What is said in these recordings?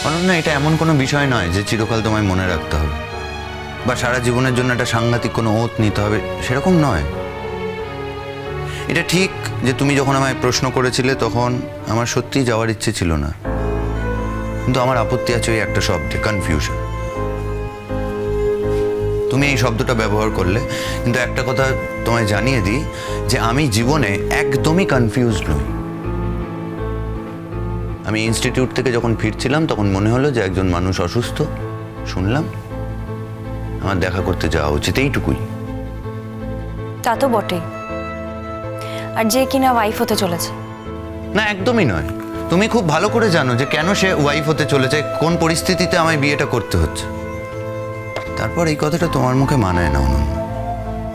অনন্যা, এটা এমন কোনো বিষয় নয় যে চিরকাল তোমায় মনে রাখতে হবে বা সারা জীবনের জন্য একটা সাংঘাতিক কোনো ওত নিতে হবে, সেরকম নয়। এটা ঠিক যে তুমি যখন আমায় প্রশ্ন করেছিলে তখন আমার সত্যিই যাওয়ার ইচ্ছে ছিল না, কিন্তু আমার আপত্তি আছে ওই একটা শব্দে, কনফিউশন। তুমি এই শব্দটা ব্যবহার করলে, কিন্তু একটা কথা তোমায় জানিয়ে দিই যে আমি জীবনে একদমই কনফিউজড নই। আমি ইনস্টিটিউট থেকে যখন ফিরছিলাম তখন মনে হলো যে একজন মানুষ অসুস্থ, শুনলাম, আমার দেখা করতে যাওয়া উচিত, এইটুকুই। তা তো বটেই, আর যে কিনা ওয়াইফ হতে চলেছে। না, একদমই নয়। তুমি খুব ভালো করে জানো যে কেন সে ওয়াইফ হতে চলেছে, কোন পরিস্থিতিতে আমায় বিয়েটা করতে হচ্ছে। তারপর এই কথাটা তোমার মুখে মানায় না অনন্য।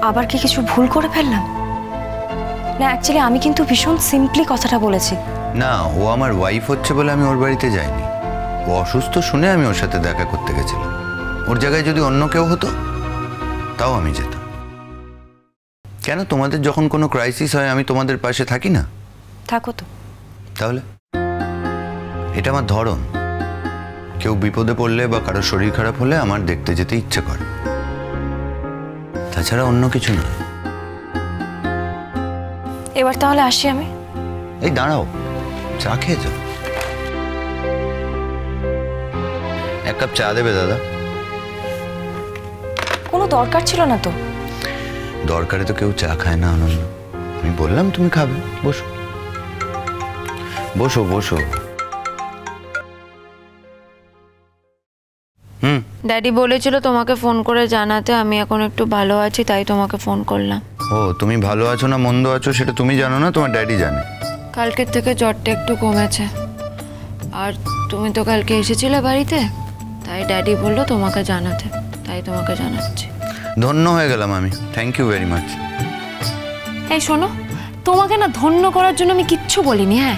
আবার কি কিছু ভুল করে ফেললাম? না, অ্যাকচুয়ালি আমি কিন্তু ভীষণ সিম্পলি কথাটা বলেছি। না, ও আমার ওয়াইফ হচ্ছে বলে আমি ওর বাড়িতে যাইনি। ও অসুস্থ শুনে আমি ওর সাথে দেখা করতে গেছিলাম। ওর জায়গায় যদি অন্য কেউ হতো তাও আমি যেতাম। কেন, তোমাদের যখন কোনো ক্রাইসিস হয় আমি তোমাদের পাশে থাকি না? থাকো তো। তাহলে এটা আমার ধরন। কেউ বিপদে পড়লে বা কারো শরীর খারাপ হলে আমার দেখতে যেতে ইচ্ছে করে, তাছাড়া অন্য কিছু নয়। এবার তাহলে আসি আমি। এই দাঁড়াও, চা খেয়ে যাও। এক কাপ চা দেবে দাদা? কোনো দরকার ছিল না তো। দরকারে তো কেউ চা খায় না অনন্য। আমি বললাম তুমি খাবে, বসো বসো বসো। ড্যাডি বলেছিল তোমাকে ফোন করে জানাতে আমি এখন একটু ভালো আছি, তাই তোমাকে ফোন করলাম। ও, তুমি ভালো আছো না মন্দ আছো সেটা তুমি জানো না, তোমার ড্যাডি জানে। কালকের থেকে জ্বরটা একটু কমেছে, আর তুমি তো কালকে এসেছিলে বাড়িতে, তাই ড্যাডি বললো তোমাকে জানাতে, তাই তোমাকে জানাচ্ছি। ধন্য হয়ে গেলাম আমি, থ্যাংক ইউ ভেরি মাচ। এই শোনো, তোমাকে না ধন্য করার জন্য আমি কিচ্ছু বলিনি। হ্যাঁ,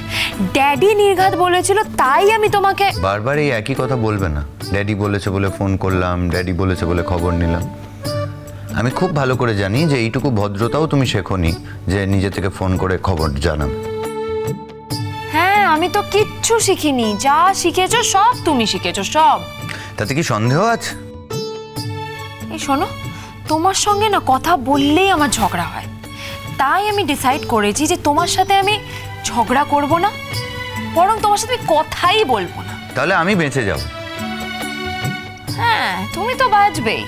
ড্যাডি নির্ঘাত বলেছিল তাই আমি তোমাকে। বারবার এই একই কথা বলবে না। ড্যাডি বলেছে বলে ফোন করলাম, ড্যাডি বলেছে বলে খবর নিলাম। আমি খুব ভালো করে জানি যে এইটুকু ভদ্রতাও তুমি শেখোনি যে নিজে থেকে ফোন করে খবর জানাবে। হ্যাঁ, আমি তো কিচ্ছু শিখিনি, যা শিখেছো সব তুমি শিখেছো, সব। তাতে কি সন্দেহ আছে? এই শোনো, তোমার সঙ্গে না কথা বললেই আমার ঝগড়া হয়, তাই আমি ডিসাইড করেছি যে তোমার সাথে আমি ঝগড়া করব না, বরং তোমার সাথে আমি কথাই বলবো না। তাহলে আমি বেঁচে যাব। হ্যাঁ, তুমি তো বাঁচবেই।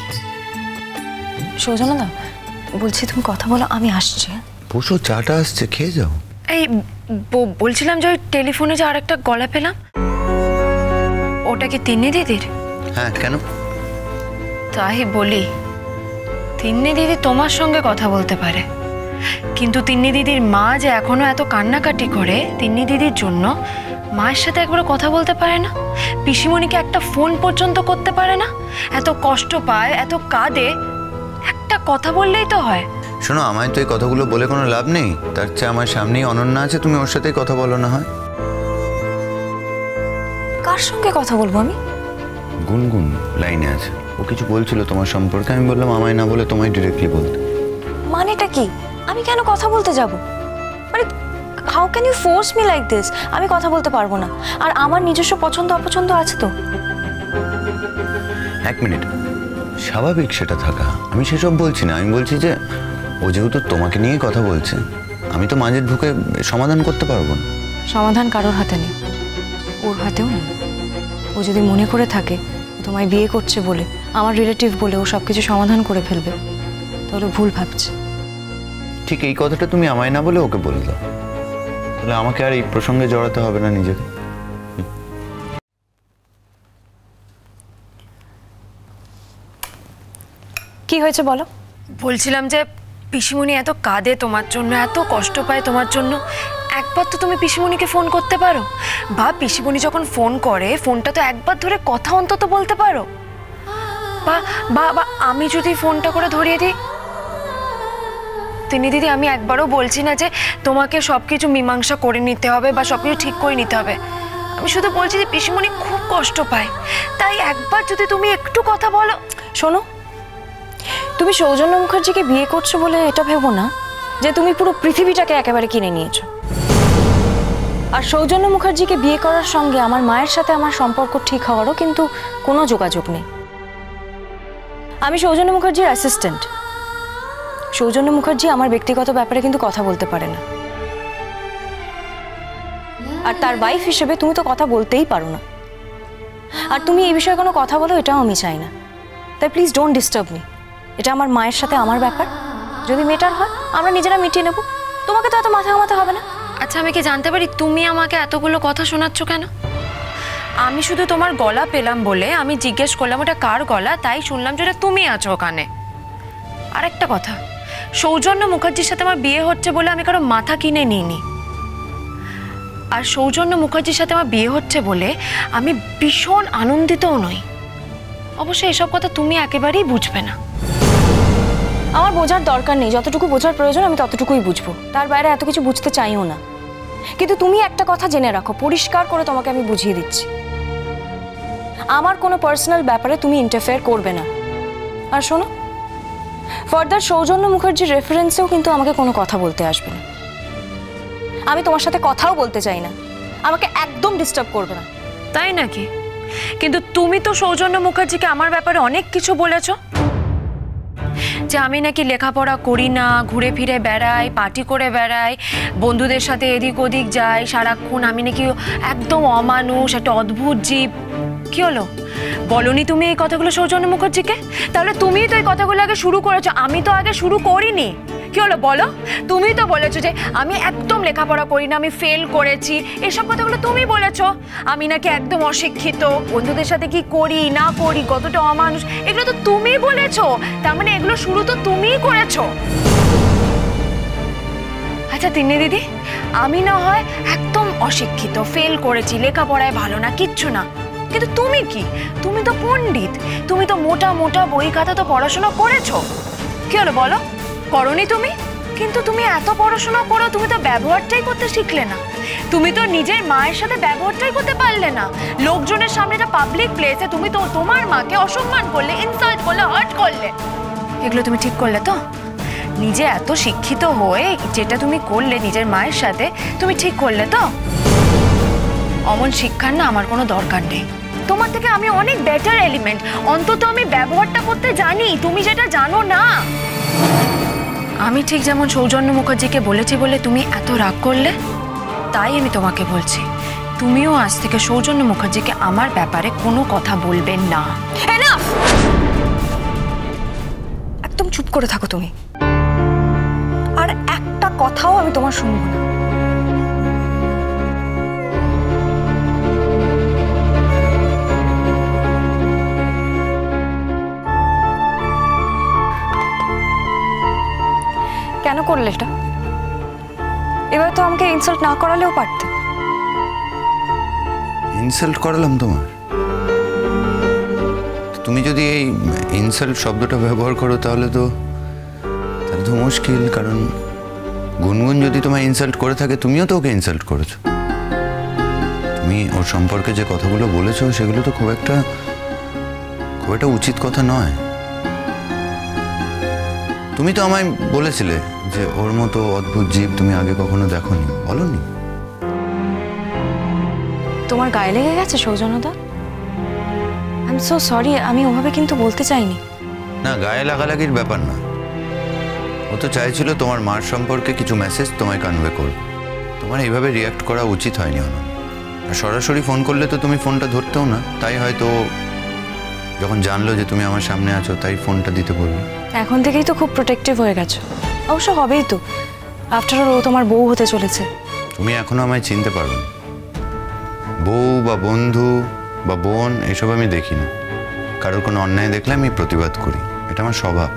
সৌজন্যদা, বলছি তুমি কথা বলো, আমি আসছি। বসো, চাটা আসছে, খেয়ে যাও। এই বলছিলাম যে ওই টেলিফোনে যে আরেকটা গলা পেলাম, ওটা কি তিন্নি দিদির? হ্যাঁ, কেন? তাই বলি, তিন্নি দিদি তোমার সঙ্গে কথা বলতে পারে, কিন্তু তিন্নি দিদির মা যে এখনো এত কান্নাকাটি করে তিন্নি দিদির জন্য, মায়ের সাথে একবার কথা বলতে পারে না, পিসিমণিকে একটা ফোন পর্যন্ত করতে পারে না, এত কষ্ট পায়, এত কাঁদে, একটা কথা বললেই তো হয়। শোনো, আমায় তো এই কথাগুলো বলে কোনো লাভ নেই। তার চেয়ে আমার সামনেই অনন্যা আছে, তুমি ওর সাথেই কথা বলো না হয়। কার সঙ্গে কথা বলবো আমি? গুনগুন লাইনে আছে, ও কিছু বলছিল তোমার সম্পর্কে, আমি বললাম আমায় না বলে তোমায় ডিরেক্টলি বলতে। মানেটা কি? আমি কেন কথা বলতে যাব? মানে how can you force me like this? আমি কথা বলতে পারবো না, আর আমার নিজস্ব পছন্দ অপছন্দ আছে তো। এক মিনিট, স্বাভাবিক সেটা থাকা, আমি সেসব বলছি না। আমি বলছি যে ও যেহেতু তোমাকে নিয়েই কথা বলছে, আমি তো মাঝে ঢুকে সমাধান করতে পারবো না। সমাধান কারোর হাতে নেই, ওর হাতেও নেই। ও যদি মনে করে থাকে ও তোমায় বিয়ে করছে বলে, আমার রিলেটিভ বলে ও সব কিছু সমাধান করে ফেলবে, তাহলে ভুল ভাবছে। ঠিক এই কথাটা তুমি আমায় না বলে ওকে বলে দাও, তাহলে আমাকে আর এই প্রসঙ্গে জড়াতে হবে না নিজেকে। কি হয়েছে বলো? বলছিলাম যে পিসিমণি এত কাঁদে তোমার জন্য, এত কষ্ট পায় তোমার জন্য, একবার তো তুমি পিসিমণিকে ফোন করতে পারো, বা পিসিমণি যখন ফোন করে ফোনটা তো একবার ধরে কথা অন্তত বলতে পারো, বা আমি যদি ফোনটা করে ধরিয়ে দিই। তিনি দিদি, আমি একবারও বলছি না যে তোমাকে সবকিছু মীমাংসা করে নিতে হবে বা সবকিছু ঠিক করে নিতে হবে, আমি শুধু বলছি যে পিসিমণি খুব কষ্ট পায়, তাই একবার যদি তুমি একটু কথা বলো। শোনো, তুমি সৌজন্য মুখার্জিকে বিয়ে করছো বলে এটা ভেবো না যে তুমি পুরো পৃথিবীটাকে একেবারে কিনে নিয়েছো। আর সৌজন্য মুখার্জিকে বিয়ে করার সঙ্গে আমার মায়ের সাথে আমার সম্পর্ক ঠিক হওয়ারও কিন্তু কোনো যোগাযোগ নেই। আমি সৌজন্য মুখার্জির অ্যাসিস্ট্যান্ট। সৌজন্য মুখার্জি আমার ব্যক্তিগত ব্যাপারে কিন্তু কথা বলতে পারে না, আর তার ওয়াইফ হিসেবে তুমি তো কথা বলতেই পারো না। আর তুমি এই বিষয়ে কোনো কথা বলো এটাও আমি চাই না। তাই প্লিজ ডোন্ট ডিস্টার্ব মি। এটা আমার মায়ের সাথে আমার ব্যাপার, যদি মেটার হয় আমরা নিজেরা মিটিয়ে নেব, তোমাকে তো এত মাথা ঘামাতে হবে না। আচ্ছা আমি কি জানতে পারি তুমি আমাকে এতগুলো কথা শোনাচ্ছ কেন? আমি শুধু তোমার গলা পেলাম বলে আমি জিজ্ঞেস করলাম ওটা কার গলা, তাই শুনলাম যেটা তুমি আছো ওখানে। আর একটা কথা, সৌজন্য মুখার্জির সাথে আমার বিয়ে হচ্ছে বলে আমি কারো মাথা কিনে নিইনি। আর সৌজন্য মুখার্জির সাথে আমার বিয়ে হচ্ছে বলে আমি ভীষণ আনন্দিতও নই। অবশ্যই এসব কথা তুমি একেবারেই বুঝবে না। আমার বোঝার দরকার নেই, যতটুকু বোঝার প্রয়োজন আমি ততটুকুই বুঝবো, তার বাইরে এত কিছু বুঝতে চাইও না। কিন্তু তুমি একটা কথা জেনে রাখো, পরিষ্কার করে তোমাকে আমি বুঝিয়ে দিচ্ছি, আমার কোনো পার্সোনাল ব্যাপারে তুমি ইন্টারফেয়ার করবে না। আর শোনো, ফার্দার সৌজন্য মুখার্জির রেফারেন্সেও কিন্তু আমাকে কোনো কথা বলতে আসবে না। আমি তোমার সাথে কথাও বলতে চাই না, আমাকে একদম ডিস্টার্ব করবে না। তাই নাকি? কিন্তু তুমি তো সৌজন্য মুখার্জিকে আমার ব্যাপারে অনেক কিছু বলেছ, যে আমি নাকি লেখাপড়া করি না, ঘুরে ফিরে বেড়াই, পার্টি করে বেড়াই, বন্ধুদের সাথে এদিক ওদিক যাই সারাক্ষণ, আমি নাকি একদম অমানুষ, একটা অদ্ভুত জীব। কি হলো, বলনি তুমি এই কথাগুলো সৌজন্য মুখার্জিকে? তাহলে তুমিই তো এই কথাগুলো আগে শুরু করেছো, আমি তো আগে শুরু করিনি। কি হলো বলো? তুমি তো বলেছো যে আমি একদম লেখাপড়া করি না, আমি ফেল করেছি, এসব কথাগুলো তুমি বলেছো। আমি নাকি একদম অশিক্ষিত, বন্ধুদের সাথে কি করি না করি, কতটা অমানুষ, এগুলো তো তুমি বলেছো। তার মানে এগুলো শুরু তো তুমিই করেছো। আচ্ছা তিন্নি দিদি, আমি না হয় একদম অশিক্ষিত, ফেল করেছি, লেখাপড়ায় ভালো না, কিচ্ছু না, কিন্তু তুমি কি? তুমি তো পণ্ডিত, তুমি তো মোটা মোটা বই খাতা তো পড়াশোনা করেছো। কি হলো বলো, করনি তুমি? কিন্তু তুমি এত পড়াশোনা করো, তুমি তো ব্যবহারটাই করতে শিখলে না। তুমি তো নিজের মায়ের সাথে ব্যবহারটাই করতে পারলে না। লোকজনের সামনে একটা পাবলিক প্লেসে তুমি তো তোমার মাকে অসম্মান করলে, ইনসাল্ট করলে, হার্ট করলে। এগুলো তুমি ঠিক করলে তো? নিজে এত শিক্ষিত হয়ে যেটা তুমি করলে নিজের মায়ের সাথে, তুমি ঠিক করলে তো? অমন শিক্ষার না আমার কোনো দরকার নেই। তোমার থেকে আমি অনেক বেটার এলিমেন্ট, অন্তত আমি ব্যবহারটা করতে জানি, তুমি যেটা জানো না। আমি ঠিক যেমন সৌজন্য মুখার্জিকে বলেছি বলে তুমি এত রাগ করলে, তাই আমি তোমাকে বলছি তুমিও আজ থেকে সৌজন্য মুখার্জিকে আমার ব্যাপারে কোনো কথা বলবে না। একদম চুপ করে থাকো তুমি, আর একটা কথাও আমি তোমার শুনবো না। কেন করলে এটা? এবার তো আমাকে ইনসাল্ট না করালেও পারতে। ইনসাল্ট করালাম তোমার? তুমি যদি এই ইনসাল্ট শব্দটা ব্যবহার করো তাহলে তো মুশকিল, কারণ গুনগুন যদি তোমায় ইনসাল্ট করে থাকে তুমিও তো ওকে ইনসাল্ট করেছো। তুমি ওর সম্পর্কে যে কথাগুলো বলেছো সেগুলো তো খুব একটা উচিত কথা নয়। তুমি তো আমায় বলেছিলে যে ওর মতো অদ্ভুত জীব তুমি আগে কখনো দেখোনি, বলোনি? তোমার গায়ে লেগে গেছে সৌজন্যদা? আই এম সো সরি, আমি ওভাবে কিন্তু বলতে চাইনি। না, গায়ে লাগালাগির ব্যাপার না। ও তো চাইছিল তোমার মার সম্পর্কে কিছু মেসেজ তোমায় কনভে করবে। তোমার এইভাবে রিয়াক্ট করা উচিত হয়নি। আর সরাসরি ফোন করলে তো তুমি ফোনটা ধরতেও না, তাই হয়তো যখন জানলো যে তুমি আমার সামনে আছো তাই ফোনটা দিতে বললো। এখন থেকেই তো খুব প্রোটেক্টিভ হয়ে গেছো। অবশ্য হবেই তো, আফটার অল ও তোমার বউ হতে চলেছে। তুমি এখনো আমায় চিনতে পারবে না। বউ বা বন্ধু বা বোন এসব আমি দেখি না। কারোর কোনো অন্যায় দেখলে আমি প্রতিবাদ করি, এটা আমার স্বভাব।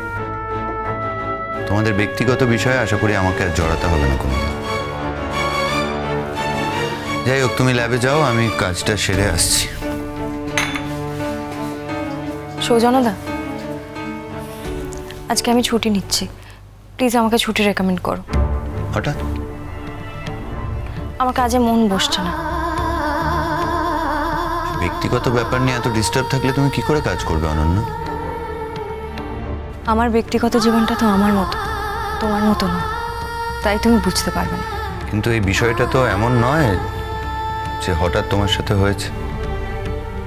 তোমাদের ব্যক্তিগত বিষয়ে আশা করি আমাকে আর জড়াতে হবে না কোনো। যাই হোক, তুমি ল্যাবে যাও, আমি কাজটা সেরে আসছি। সৌজন্যদা, আজকে আমি ছুটি নিচ্ছি, প্লিজ আমাকে ছুটি রেকমেন্ড করো। হঠাৎ? আমার কাজে মন বসছে না। ব্যক্তিগত ব্যাপার নিয়ে এত ডিস্টার্ব থাকলে তুমি কি করে কাজ করবে অনন্যা? আমার ব্যক্তিগত জীবনটা তো আমার মতো, তোমার মতো না। তাই তুমি বুঝতে পারবে না। কিন্তু এই বিষয়টা তো এমন নয় যে হঠাৎ তোমার সাথে হয়েছে।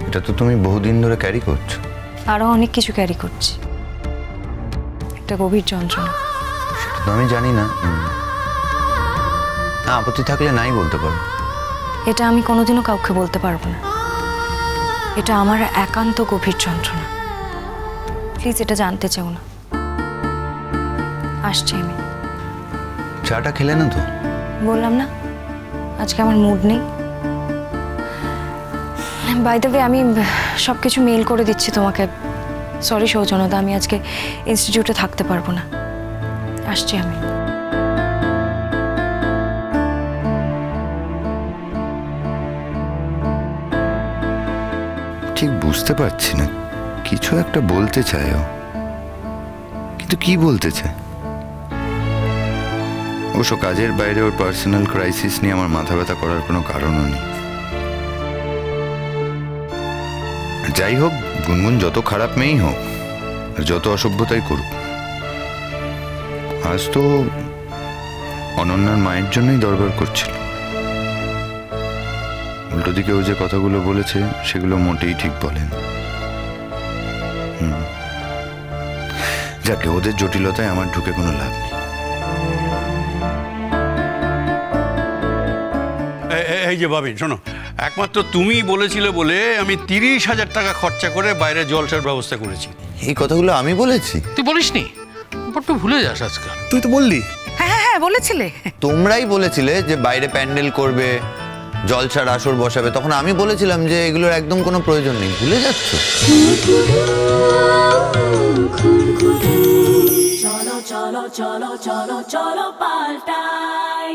এটা তো তুমি বহুদিন ধরে ক্যারি করছো। আরও অনেক কিছু ক্যারি করছি, একটা গভীর যন্ত্রণা। সেটা তো আমি জানি না। না, আপত্তি থাকলে নাই বলতে পারো। এটা আমি কোনোদিনও কাউকে বলতে পারবো না। এটা আমার একান্ত গভীর যন্ত্রণা। প্লিজ এটা জানতে চাও না। আসছি আমি। চাটা খেলে না তো? বললাম না আজকে আমার মুড নেই। বাই দ্য ওয়ে, আমি সব কিছু মেল করে দিচ্ছি তোমাকে। সরি সৌজন্যতা, আমি আজকে ইনস্টিটিউটে থাকতে পারবো না। আসছি আমি। ঠিক বুঝতে পারছি না, কিছু একটা বলতে চায় ও, কিন্তু কি বলতে চায়? অবশ্য কাজের বাইরে ওর পার্সোনাল ক্রাইসিস নিয়ে আমার মাথা ব্যথা করার কোনো কারণও নেই। যাই হোক, গুনগুন যত খারাপ মেয়েই হোক আর যত অসভ্যতাই করুক, আজ তো অনন্যার মায়ের জন্যই দরবার করছিল। উল্টো দিকে ও যে কথাগুলো বলেছে সেগুলো মোটেই ঠিক বলেন। যাকে, ওদের জটিলতায় আমার ঢুকে কোনো লাভ নেই। এই যে ভাবি, শোনো, একমাত্র তুমি বলেছিলে বলে আমি 30,000 টাকা খরচা করে বাইরে জলসার ব্যবস্থা করেছি। এই কথাগুলো আমি বলেছি? তুই বলিসনি? বড্ড ভুলে যাস আজকাল। তুই তো বললি। হ্যাঁ বলেছিলে। তোমরাই বলেছিলে যে বাইরে প্যান্ডেল করবে, জলসার আসর বসাবে, তখন আমি বলেছিলাম যে এগুলোর একদম কোনো প্রয়োজন নেই। ভুলে যাচ্ছ? চলো চলো চলো চলো চলো পাল্টাই।